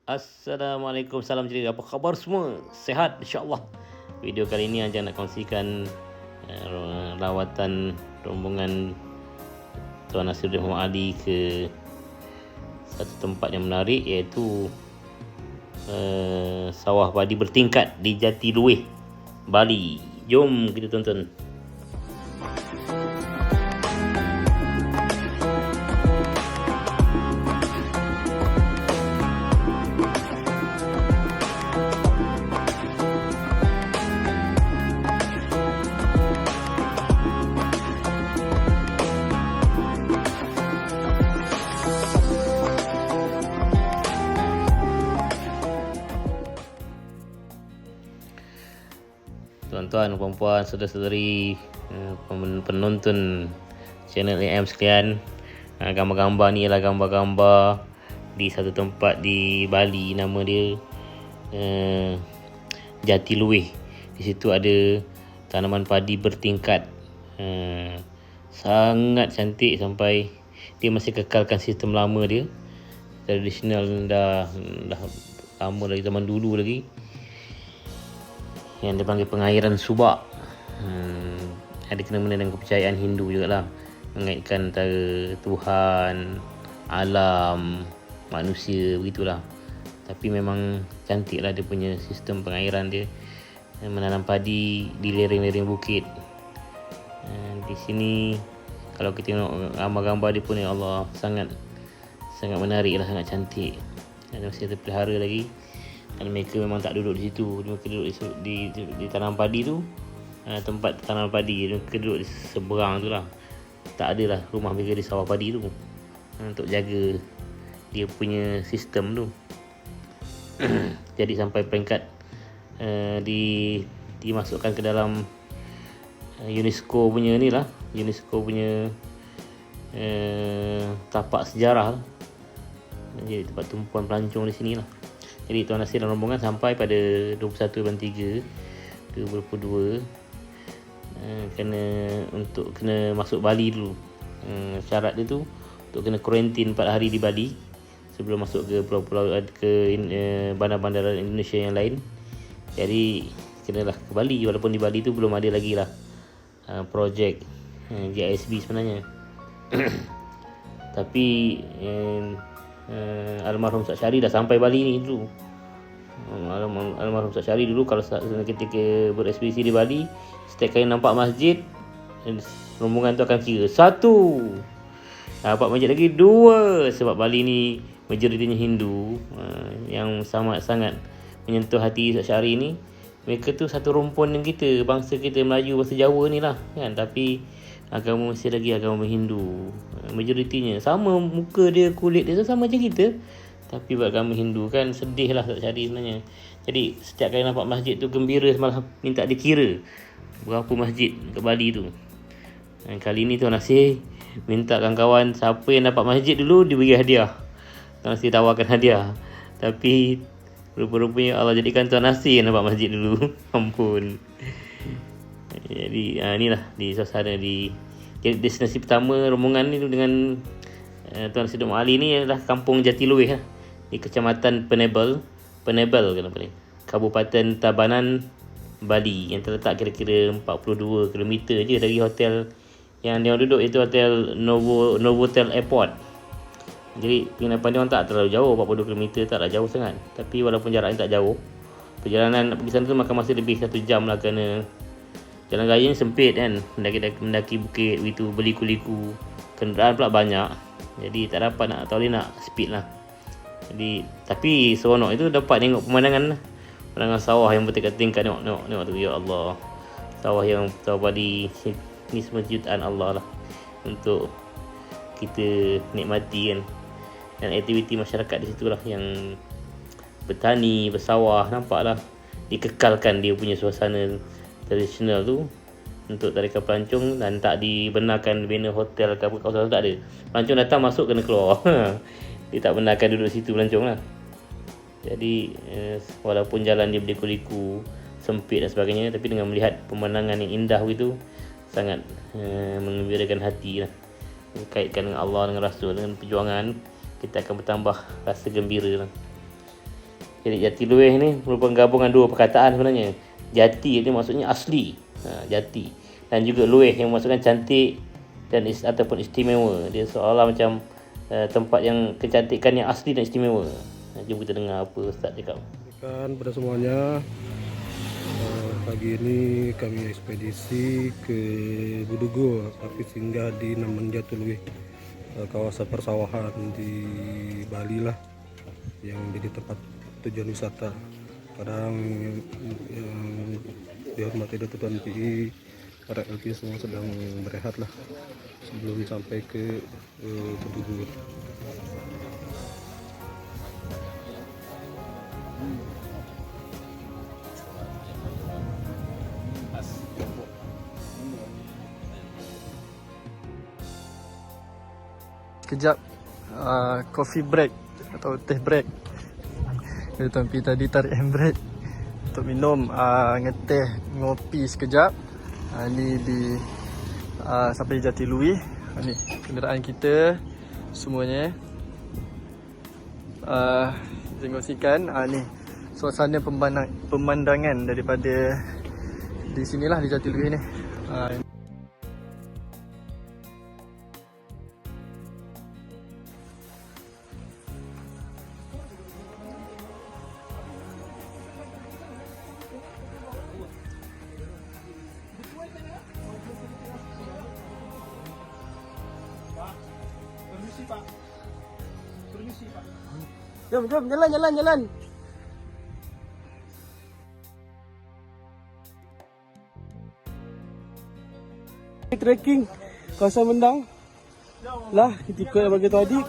Assalamualaikum, salam cerita. Apa khabar semua? Sehat insya-Allah. Video kali ini Ajak nak kongsikan lawatan rombongan Tuan Nasiruddin Muhammad Ali ke satu tempat yang menarik, iaitu sawah padi bertingkat di Jatiluwih, Bali. Jom kita tonton. Tuan-tuan, puan-puan, saudara-saudari, penonton channel AM sekalian, gambar-gambar ni ialah gambar-gambar di satu tempat di Bali, nama dia Jatiluwih. Di situ ada tanaman padi bertingkat, sangat cantik sampai dia masih kekalkan sistem lama dia, tradisional, dah lama dari zaman dulu lagi, yang dipanggil pengairan subak. Ada kena-mena dengan kepercayaan Hindu jugalah, mengaitkan antara Tuhan, alam, manusia, begitulah. Tapi memang cantik lah dia punya sistem pengairan dia, menanam padi di lereng-lereng bukit. Di sini kalau kita tengok gambar-gambar dia pun, ya Allah, sangat menarik lah, sangat cantik. Dan masih terpelihara lagi. Dan mereka memang tak duduk di situ, mereka duduk di tanam padi tu, tempat tanam padi, mereka duduk di seberang tu lah. Tak adalah rumah mereka di sawah padi tu, untuk jaga dia punya sistem tu. Jadi sampai peringkat dimasukkan ke dalam UNESCO punya ni lah, UNESCO punya tapak sejarah lah. Jadi tempat tumpuan pelancong di sini lah. Jadi Tuan Nasir dan rombongan sampai pada 21/3/2022. Kena masuk Bali dulu. Syarat dia tu untuk kena kuarantin 4 hari di Bali sebelum masuk ke pulau-pulau, ke bandar-bandar Indonesia yang lain. Jadi kenalah ke Bali, walaupun di Bali tu belum ada lagi lah projek GISB sebenarnya. Tapi almarhum Ustaz Syari dah sampai Bali ni dulu. Almarhum Ustaz Syari dulu, kalau ketika berekspedisi di Bali, setiap kali nampak masjid, rombongan tu akan kira 1, nampak masjid lagi 2. Sebab Bali ni majoritinya Hindu, yang sangat menyentuh hati Ustaz Syari ni. Mereka tu satu rumpun dengan kita, bangsa kita Melayu, bahasa Jawa ni lah kan, tapi agama masih lagi agama Hindu. Majoritinya sama, muka dia, kulit dia sama macam kita, tapi beragama Hindu kan. Sedih lah tak cari sebenarnya. Jadi setiap kali nampak masjid tu gembira, malah minta dikira berapa masjid kat Bali tu. Dan kali ni Tuan Nasir minta kawan-kawan, siapa yang dapat masjid dulu diberi hadiah. Tuan Nasir tawarkan hadiah, tapi rupa-rupanya Allah jadikan Tuan Nasir yang dapat masjid dulu. Ampun. Jadi inilah di suasana di destinasi pertama rombongan ni dengan Tuan Nasiruddin Muhammad Ali ni adalah kampung Jatiluwih lah, di Kecamatan Penebel kenapa ni, Kabupaten Tabanan, Bali, yang terletak kira-kira 42 km je dari hotel yang dia duduk, itu Hotel Novotel Airport. Jadi penginapan dia orang tak terlalu jauh, 42 km taklah jauh sangat. Tapi walaupun jaraknya tak jauh, perjalanan nak pergi sana tu makan masa lebih 1 jam lah, kerana jalan raya ni sempit kan, mendaki bukit begitu, berliku-liku, kenderaan pula banyak, jadi tak dapat nak speed lah. Jadi tapi seronok itu dapat tengok pemandangan sawah yang bertingkat-tingkat. Tengok tu, ya Allah, sawah yang padi ni semua ciptaan Allah lah, untuk kita nikmati kan. Dan aktiviti masyarakat di situ lah, yang bertani, bersawah, nampak lah dikekalkan dia punya suasana tradisional tu untuk tarikan pelancong, dan tak dibenarkan bina hotel ke apa kawasan, tak ada. Pelancong datang masuk kena keluar. Dia tak benarkan duduk situ pelancong lah. Jadi walaupun jalan dia berliku-liku, sempit dan sebagainya, tapi dengan melihat pemandangan yang indah begitu, sangat mengembirakan hati lah. Kaitkan dengan Allah, dengan Rasul, dengan perjuangan, kita akan bertambah rasa gembira lah. Jadi Jatiluwih ni merupakan gabungan dua perkataan sebenarnya. Jati ini maksudnya asli, jati, dan juga luweh yang maksudkan cantik dan ataupun istimewa. Dia seolah macam tempat yang kecantikan yang asli dan istimewa. Jom kita dengar apa Ustaz cakap. Pada semuanya, pagi ini kami ekspedisi ke Budugo, tapi singgah di Naman Jatiluwih, kawasan persawahan di Bali lah, yang jadi tempat tujuan wisata. Kadang yang dihormati Datuk Tuan PI, para LP semua sedang berehat lah sebelum sampai ke Budugo. Sekejap coffee break atau teh break. Tuan P tadi tarik handbrake untuk minum, ngeteh, ngopi sekejap. Ni di sampai Jatiluwih. Ni kenderaan kita semuanya. Tengokkan ni suasana pemandangan daripada di sinilah di Jatiluwih ni. Jom, jalan. Trekking kawasan Mendang. Lah, kita ikut yang bagi Tuan Adik.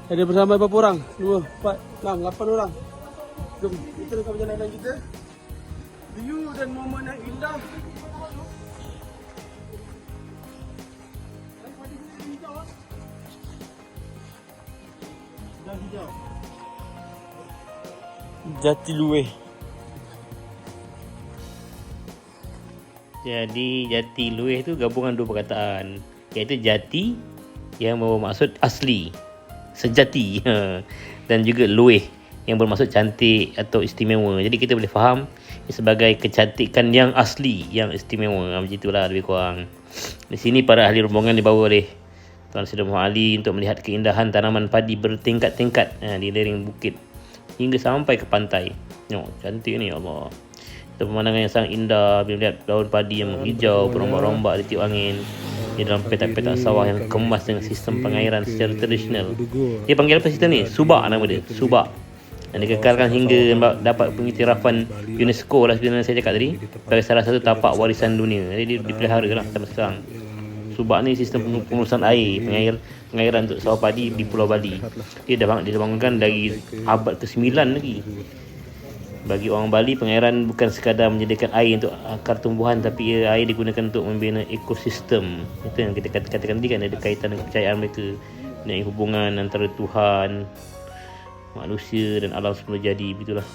Ada bersama berapa orang? 2, 4, 6, 8 orang. Jom, kita teruskan perjalanan kita. View dan momen yang indah. Jatiluwih. Jadi Jatiluwih tu gabungan dua perkataan, iaitu jati yang bermaksud asli, sejati, dan juga luweh yang bermaksud cantik atau istimewa. Jadi kita boleh faham sebagai kecantikan yang asli, yang istimewa. Macam itulah lebih kurang. Di sini para ahli rombongan dibawa oleh Tuan Sri Muhammad Ali untuk melihat keindahan tanaman padi bertingkat-tingkat di lereng bukit hingga sampai ke pantai. Tengok, cantik ni, ya Allah. Itu pemandangan yang sangat indah bila melihat daun padi yang menghijau berombak-rombak di tiup angin di dalam petak-petak sawah yang kemas dengan sistem pengairan secara tradisional. Dia panggil apa sistem ni? Subak nama dia, subak. Dan dikekalkan hingga dapat pengiktirafan UNESCO lah sebenarnya saya cakap tadi, sebagai salah satu tapak warisan dunia. Jadi dia dipelihara lah sampai sekarang. Subak ni sistem pengurusan air, pengairan untuk sawah padi di Pulau Bali. Dia dibangunkan dari abad ke-9 lagi. Bagi orang Bali, pengairan bukan sekadar menyediakan air untuk akar tumbuhan, tapi air digunakan untuk membina ekosistem. Itu yang kita katakan tadi kan, ada kaitan dengan kepercayaan mereka, dengan hubungan antara Tuhan, manusia dan alam semula jadi. Begitulah.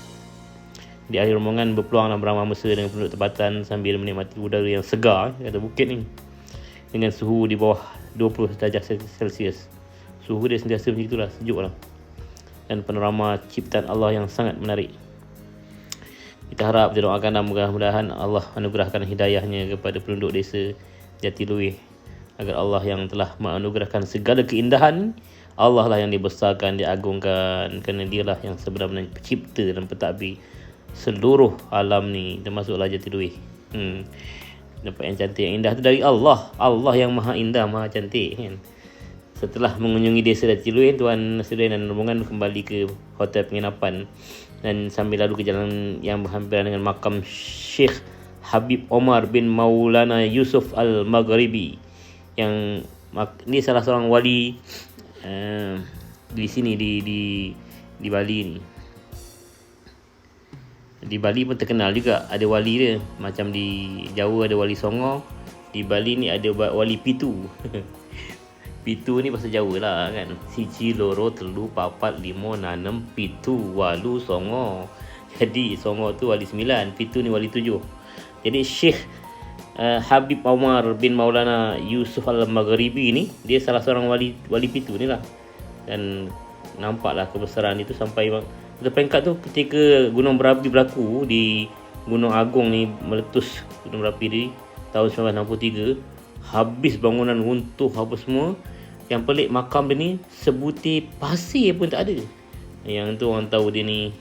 Di akhir rombongan berpeluang beramah mesra dengan penduduk tempatan sambil menikmati udara yang segar kata bukit ni, dengan suhu di bawah 20 darjah Celsius. Suhu dia sentiasa macam itulah, sejuk lah. Dan panorama ciptaan Allah yang sangat menarik. Kita harap, kita doakan dan mudah-mudahan Allah anugerahkan hidayahnya kepada penduduk desa Jatiluwih, agar Allah yang telah menganugerahkan segala keindahan, Allah lah yang dibesarkan, diagungkan, kerana dialah yang sebenarnya pencipta dan pentadbir seluruh alam ni, termasuklah Jatiluwih. Nampak yang cantik, yang indah tu dari Allah. Allah yang maha indah, maha cantik kan. Setelah mengunjungi desa Jatiluwih, Tuan Nasruddin dan rombongan kembali ke hotel penginapan dan sambil lalu ke jalan yang berhampiran dengan makam Syekh Habib Omar bin Maulana Yusuf Al-Maghribi, yang ni salah seorang wali di sini di Bali ni. Di Bali pun terkenal juga, ada wali dia. Macam di Jawa ada wali Songo, di Bali ni ada wali Pitu. Pitu ni bahasa Jawa lah kan. Siji, loro, telu, papat, limo, nanem, pitu, walu, songo. Jadi songo tu wali 9, pitu ni wali 7. Jadi Syekh Habib Omar bin Maulana Yusuf Al-Maghribi ni, dia salah seorang wali pitu ni lah. Dan nampaklah kebesaran itu sampai Terperingkat tu ketika gunung berapi berlaku di Gunung Agung ni, meletus gunung berapi di tahun 1963. Habis bangunan runtuh apa semua. Yang pelik, makam dia ni sebutir pasir pun tak ada. Yang tu orang tahu dia ni,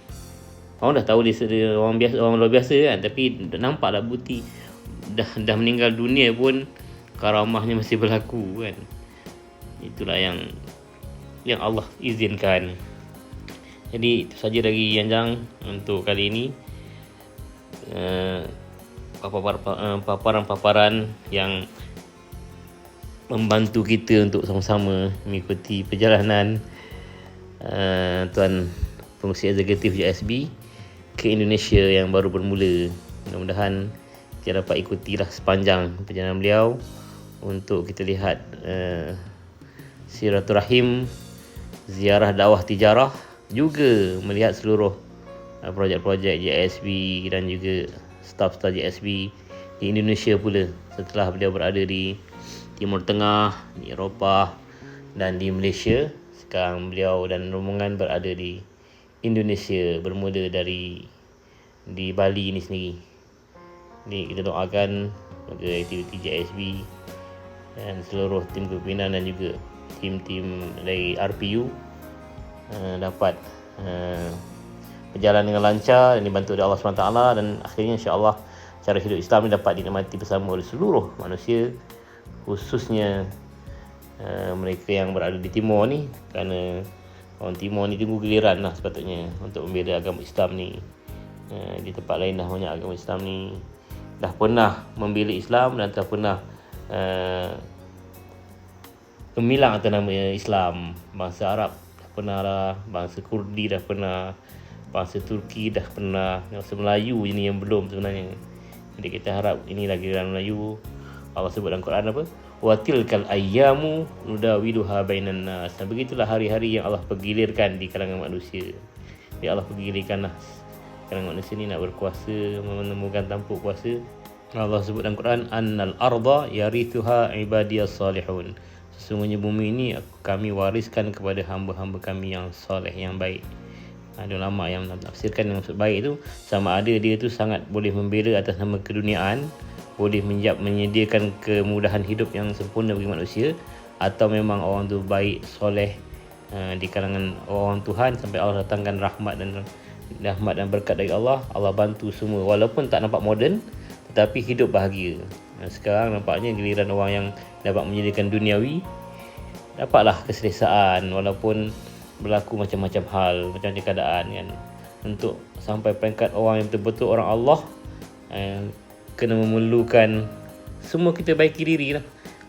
orang dah tahu dia orang biasa, orang luar biasa kan, tapi nampak lah bukti dah meninggal dunia pun karamahnya masih berlaku kan. Itulah yang Allah izinkan. Jadi itu saja dari Yanjang untuk kali ini. Paparan-paparan yang membantu kita untuk sama-sama mengikuti perjalanan Tuan Pengerusi Eksekutif JSB ke Indonesia yang baru bermula. Mudah-mudahan kita dapat ikutilah sepanjang perjalanan beliau untuk kita lihat silaturahim, ziarah dakwah tijarah, juga melihat seluruh projek-projek JSB dan juga staf-staf JSB di Indonesia pula setelah beliau berada di Timur Tengah, di Eropah dan di Malaysia. Sekarang beliau dan rombongan berada di Indonesia, bermula di Bali ini sendiri. Jadi kita doakan semoga aktiviti JSB dan seluruh tim kepimpinan dan juga tim-tim dari RPU dapat berjalan dengan lancar dan dibantu oleh Allah SWT, dan akhirnya insya-Allah cara hidup Islam ini dapat dinikmati bersama oleh seluruh manusia, khususnya mereka yang berada di timur ni, kerana orang timur ni tunggu giliran lah sepatutnya untuk membela agama Islam ni. Di tempat lain dah banyak agama Islam ni dah pernah membela Islam dan dah pernah gemilang atas nama Islam. Bangsa Arab dah pernah lah, bangsa Kurdi dah pernah, bangsa Turki dah pernah, bangsa Melayu je ni yang belum sebenarnya. Jadi kita harap inilah giliran Melayu. Allah sebut dalam Quran apa? Wa tilkal ayyamu nudawiluha bainan nas. Dan begitulah hari-hari yang Allah pergilirkan di kalangan manusia. Jadi Allah pergilirkan lah kalangan manusia ni nak berkuasa, menemukan tampuk kuasa. Allah sebut dalam Quran, annal arda yarithuha ibadiyas salihun. Sesungguhnya bumi ini kami wariskan kepada hamba-hamba kami yang soleh, yang baik. Ada ulama yang menafsirkan yang maksud baik itu sama ada dia tu sangat boleh membela atas nama keduniaan, boleh menyediakan kemudahan hidup yang sempurna bagi manusia, atau memang orang tu baik, soleh di kalangan orang Tuhan sampai Allah datangkan rahmat dan berkat dari Allah. Allah bantu semua walaupun tak nampak moden, tetapi hidup bahagia. Sekarang nampaknya giliran orang yang dapat menyediakan duniawi dapatlah keselesaan walaupun berlaku macam-macam hal, macam-macam keadaan kan. Untuk sampai peringkat orang yang betul-betul orang Allah, kena memerlukan semua kita baiki diri lah.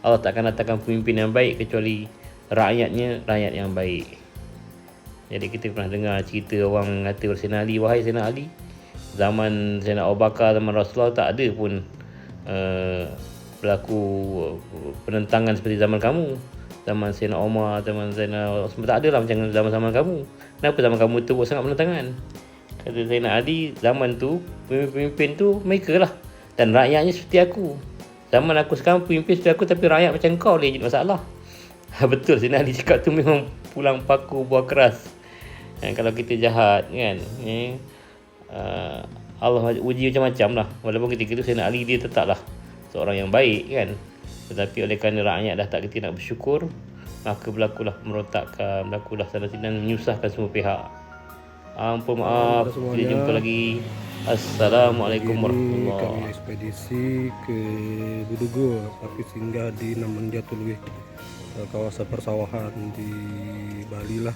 Allah takkan datangkan pemimpin yang baik kecuali rakyatnya rakyat yang baik. Jadi kita pernah dengar cerita orang kata Sayyidina Ali, wahai Sayyidina Ali, zaman Sayyidina Abu Bakar, zaman Rasulullah tak ada pun berlaku penentangan seperti zaman kamu. Zaman Sayyidina Umar, zaman Sayyidina Osman tak ada lah macam zaman-zaman kamu. Kenapa zaman kamu tu buat sangat penentangan? Kata Sayyidina Ali, zaman tu pemimpin tu mereka lah, dan rakyatnya seperti aku. Zaman aku sekarang pemimpin seperti aku, tapi rakyat macam kau dia jadi masalah. Betul Sayyidina Ali cakap tu memang pulang paku buah keras. Kalau kita jahat kan, Allah uji macam-macam lah. Walaupun ketika itu Sayyidina Ali dia tetaplah seorang yang baik kan, tetapi oleh kerana rakyat dah tak kerti nak bersyukur, maka berlakulah pemberontakan, berlakulah sana sini dan menyusahkan semua pihak. Ampun maaf, kita jumpa lagi. Assalamualaikum warahmatullahi wabarakatuh. Kami ekspedisi ke Budugo, tapi singgah di Namanjatulwi, kawasan persawahan di Bali lah,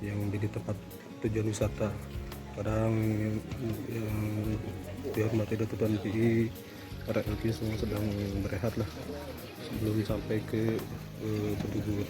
yang menjadi tempat tujuan wisata. Kadang yang dihormati Datuk Tuan PI, para LP semua sedang berehat lah sebelum sampai ke Budugo.